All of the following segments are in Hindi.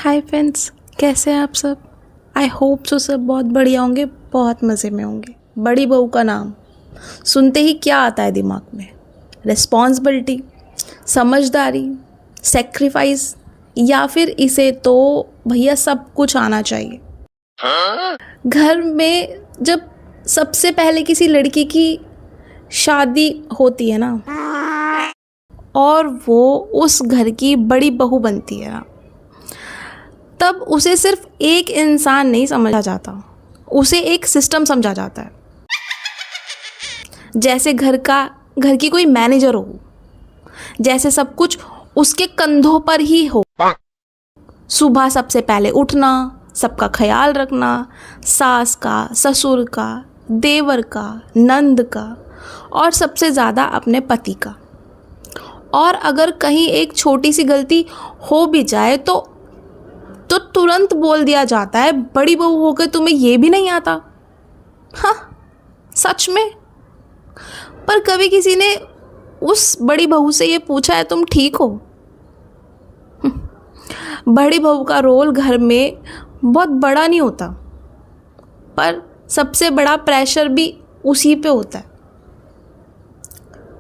हाय फ्रेंड्स, कैसे हैं आप सब। आई होप सो सब बहुत बढ़िया होंगे, बहुत मज़े में होंगे। बड़ी बहू का नाम सुनते ही क्या आता है दिमाग में? रिस्पॉन्सिबिलिटी, समझदारी, सेक्रीफाइस, या फिर इसे तो भैया सब कुछ आना चाहिए। घर में जब सबसे पहले किसी लड़की की शादी होती है ना, और वो उस घर की बड़ी बहू बनती है ना, तब उसे सिर्फ एक इंसान नहीं समझा जाता, उसे एक सिस्टम समझा जाता है। जैसे घर की कोई मैनेजर हो, जैसे सब कुछ उसके कंधों पर ही हो। सुबह सबसे पहले उठना, सबका ख्याल रखना, सास का, ससुर का, देवर का, नंद का, और सबसे ज़्यादा अपने पति का। और अगर कहीं एक छोटी सी गलती हो भी जाए तो तुरंत बोल दिया जाता है, बड़ी बहू होकर तुम्हें ये भी नहीं आता। हाँ, सच में। पर कभी किसी ने उस बड़ी बहू से ये पूछा है, तुम ठीक हो? बड़ी बहू का रोल घर में बहुत बड़ा नहीं होता, पर सबसे बड़ा प्रेशर भी उसी पे होता है।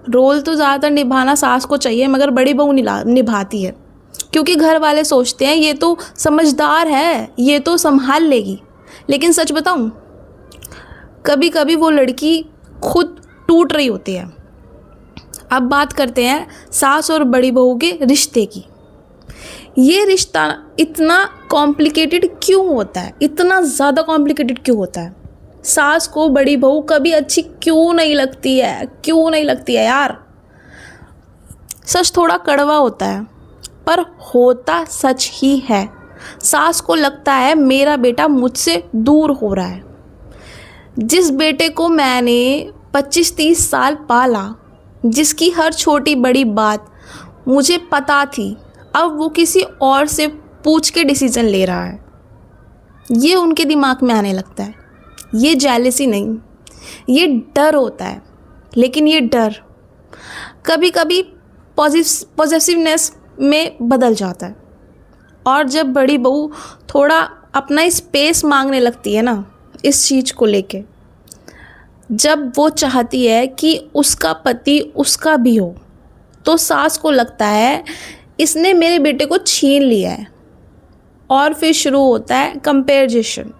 रोल तो ज़्यादातर निभाना सास को चाहिए, मगर बड़ी बहू निभाती है, क्योंकि घर वाले सोचते हैं ये तो समझदार है, ये तो संभाल लेगी। लेकिन सच बताऊं, कभी कभी वो लड़की खुद टूट रही होती है। अब बात करते हैं सास और बड़ी बहू के रिश्ते की। ये रिश्ता इतना कॉम्प्लिकेटेड क्यों होता है? इतना ज़्यादा कॉम्प्लिकेटेड क्यों होता है? सास को बड़ी बहू कभी अच्छी क्यों नहीं लगती है? क्यों नहीं लगती है यार? सच थोड़ा कड़वा होता है, पर होता सच ही है। सास को लगता है मेरा बेटा मुझसे दूर हो रहा है। जिस बेटे को मैंने 25-30 साल पाला, जिसकी हर छोटी बड़ी बात मुझे पता थी, अब वो किसी और से पूछ के डिसीजन ले रहा है। ये उनके दिमाग में आने लगता है। ये जेलसी नहीं, ये डर होता है। लेकिन ये डर कभी कभी पॉजिटिवनेस में बदल जाता है। और जब बड़ी बहू थोड़ा अपना स्पेस मांगने लगती है ना, इस चीज़ को लेके, जब वो चाहती है कि उसका पति उसका भी हो, तो सास को लगता है इसने मेरे बेटे को छीन लिया है। और फिर शुरू होता है कंपैरिजन।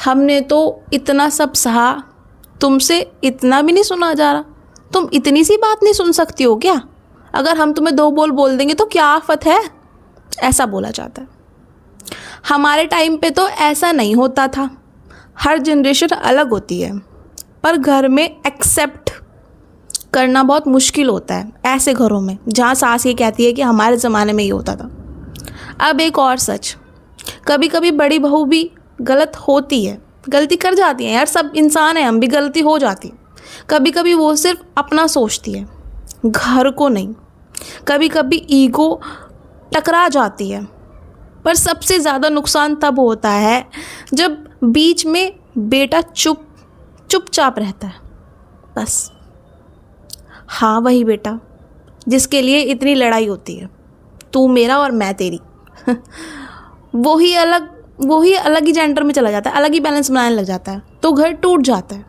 हमने तो इतना सब सहा, तुमसे इतना भी नहीं सुना जा रहा। तुम इतनी सी बात नहीं सुन सकती हो क्या? अगर हम तुम्हें 2 बोल देंगे तो क्या आफत है? ऐसा बोला जाता है। हमारे टाइम पे तो ऐसा नहीं होता था। हर जनरेशन अलग होती है, पर घर में एक्सेप्ट करना बहुत मुश्किल होता है ऐसे घरों में जहाँ सास ये कहती है कि हमारे ज़माने में ये होता था। अब एक और सच, कभी कभी बड़ी बहू भी गलत होती है, गलती कर जाती है यार, सब इंसान है, हम भी, गलती हो जाती है। कभी कभी वो सिर्फ अपना सोचती है, घर को नहीं। कभी कभी ईगो टकरा जाती है। पर सबसे ज़्यादा नुकसान तब होता है जब बीच में बेटा चुपचाप रहता है। बस, हाँ, वही बेटा जिसके लिए इतनी लड़ाई होती है, तू मेरा और मैं तेरी। वही अलग ही जेंडर में चला जाता है, अलग ही बैलेंस बनाने लग जाता है, तो घर टूट जाता है।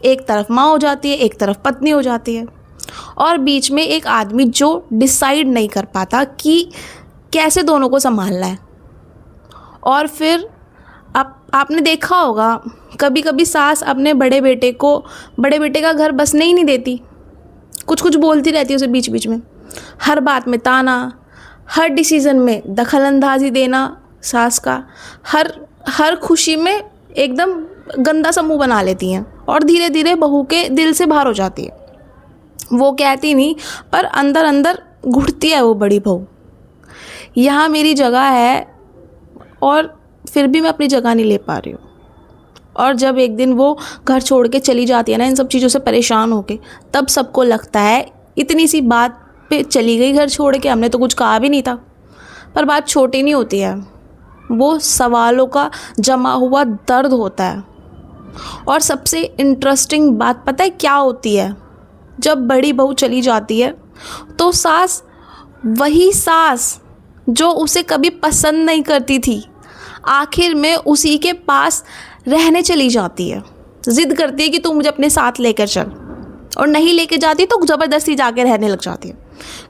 एक तरफ माँ हो जाती है, एक तरफ पत्नी हो जाती है, और बीच में एक आदमी जो डिसाइड नहीं कर पाता कि कैसे दोनों को संभालना है। और फिर आपने देखा होगा, कभी कभी सास अपने बड़े बेटे का घर बसने ही नहीं देती। कुछ बोलती रहती है उसे बीच बीच में, हर बात में ताना, हर डिसीज़न में दखलंदाजी देना सास का, हर खुशी में एकदम गंदा सा मुँह बना लेती हैं, और धीरे धीरे बहू के दिल से बाहर हो जाती है। वो कहती नहीं, पर अंदर अंदर घुटती है वो बड़ी बहू। यहाँ मेरी जगह है, और फिर भी मैं अपनी जगह नहीं ले पा रही हूँ। और जब एक दिन वो घर छोड़ के चली जाती है ना, इन सब चीज़ों से परेशान होके, तब सबको लगता है इतनी सी बात पे चली गई घर छोड़ के, हमने तो कुछ कहा भी नहीं था। पर बात छोटी नहीं होती है, वो सवालों का जमा हुआ दर्द होता है। और सबसे इंटरेस्टिंग बात पता है क्या होती है? जब बड़ी बहू चली जाती है तो वही सास जो उसे कभी पसंद नहीं करती थी, आखिर में उसी के पास रहने चली जाती है। ज़िद करती है कि तू मुझे अपने साथ लेकर चल, और नहीं लेके जाती तो ज़बरदस्ती जाके रहने लग जाती है।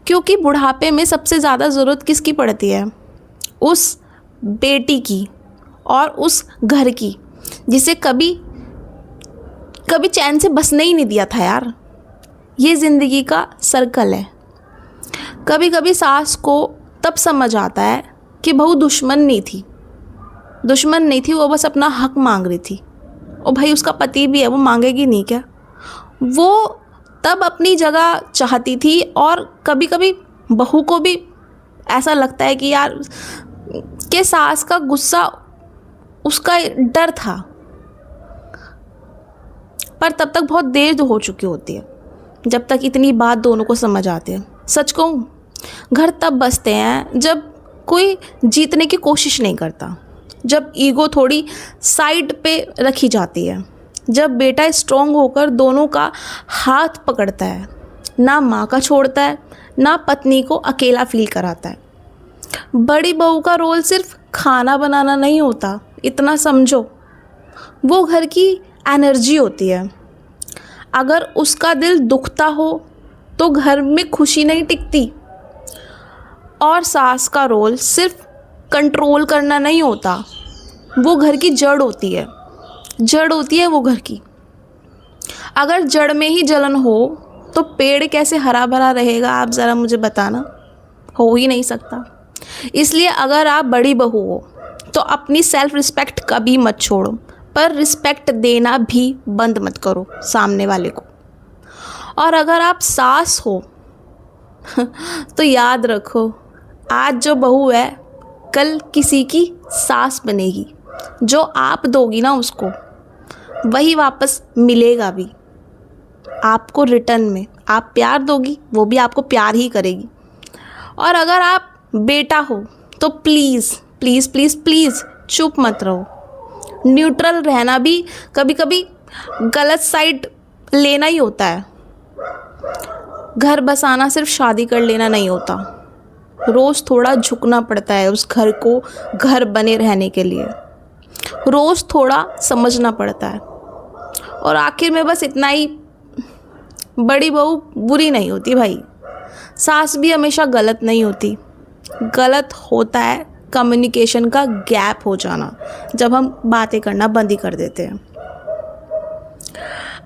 क्योंकि बुढ़ापे में सबसे ज़्यादा ज़रूरत किसकी पड़ती है? उस बेटी की और उस घर की, जिसे कभी कभी चैन से बसने ही नहीं दिया था यार। ये ज़िंदगी का सर्कल है। कभी कभी सास को तब समझ आता है कि बहू दुश्मन नहीं थी, वो बस अपना हक मांग रही थी। और भाई उसका पति भी है, वो मांगेगी नहीं क्या? वो तब अपनी जगह चाहती थी। और कभी कभी बहू को भी ऐसा लगता है कि यार के सास का गुस्सा उसका डर था, पर तब तक बहुत देर हो चुकी होती है जब तक इतनी बात दोनों को समझ आती है। सच कहूँ, घर तब बसते हैं जब कोई जीतने की कोशिश नहीं करता, जब ईगो थोड़ी साइड पे रखी जाती है, जब बेटा स्ट्रॉन्ग होकर दोनों का हाथ पकड़ता है, ना माँ का छोड़ता है, ना पत्नी को अकेला फील कराता है। बड़ी बहू का रोल सिर्फ खाना बनाना नहीं होता, इतना समझो, वो घर की एनर्जी होती है। अगर उसका दिल दुखता हो तो घर में खुशी नहीं टिकती। और सास का रोल सिर्फ कंट्रोल करना नहीं होता, वो घर की जड़ होती है वो घर की। अगर जड़ में ही जलन हो तो पेड़ कैसे हरा भरा रहेगा? आप ज़रा मुझे बताना। हो ही नहीं सकता। इसलिए अगर आप बड़ी बहू हो तो अपनी सेल्फ रिस्पेक्ट कभी मत छोड़ो, पर रिस्पेक्ट देना भी बंद मत करो सामने वाले को। और अगर आप सास हो तो याद रखो, आज जो बहू है कल किसी की सास बनेगी। जो आप दोगी ना उसको, वही वापस मिलेगा भी आपको रिटर्न में। आप प्यार दोगी, वो भी आपको प्यार ही करेगी। और अगर आप बेटा हो तो प्लीज़ प्लीज़ प्लीज़ प्लीज़ चुप मत रहो। न्यूट्रल रहना भी कभी कभी गलत साइड लेना ही होता है। घर बसाना सिर्फ शादी कर लेना नहीं होता, रोज़ थोड़ा झुकना पड़ता है उस घर को घर बने रहने के लिए। रोज़ थोड़ा समझना पड़ता है। और आखिर में बस इतना ही, बड़ी बहू बुरी नहीं होती भाई, सास भी हमेशा गलत नहीं होती। गलत होता है कम्युनिकेशन का गैप हो जाना, जब हम बातें करना बंद ही कर देते हैं।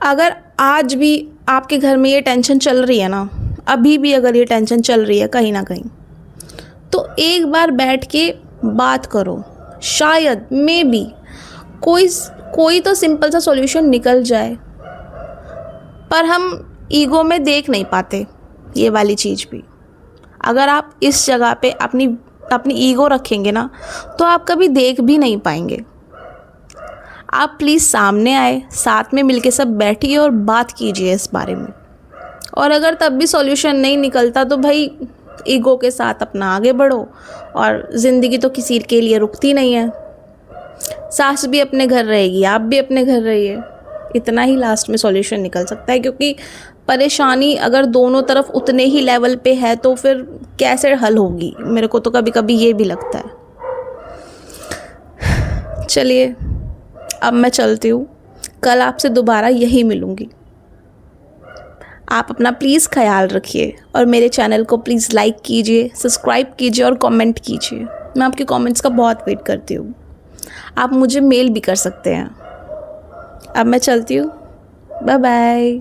अगर आज भी आपके घर में ये टेंशन चल रही है ना, अभी भी अगर ये टेंशन चल रही है कहीं ना कहीं, तो एक बार बैठ के बात करो। शायद मे बी कोई तो सिंपल सा सॉल्यूशन निकल जाए। पर हम ईगो में देख नहीं पाते ये वाली चीज़ भी। अगर आप इस जगह पे अपनी ईगो रखेंगे ना, तो आप कभी देख भी नहीं पाएंगे। आप प्लीज़ सामने आए, साथ में मिलके सब बैठिए और बात कीजिए इस बारे में। और अगर तब भी सॉल्यूशन नहीं निकलता तो भाई ईगो के साथ अपना आगे बढ़ो। और ज़िंदगी तो किसी के लिए रुकती नहीं है। सास भी अपने घर रहेगी, आप भी अपने घर रहिए। इतना ही लास्ट में सॉल्यूशन निकल सकता है, क्योंकि परेशानी अगर दोनों तरफ उतने ही लेवल पे है तो फिर कैसे हल होगी? मेरे को तो कभी कभी ये भी लगता है। चलिए अब मैं चलती हूँ, कल आपसे दोबारा यही मिलूँगी। आप अपना प्लीज़ ख्याल रखिए और मेरे चैनल को प्लीज़ लाइक कीजिए, सब्सक्राइब कीजिए और कमेंट कीजिए। मैं आपके कमेंट्स का बहुत वेट करती हूँ। आप मुझे मेल भी कर सकते हैं। अब मैं चलती हूँ, बाय बाय।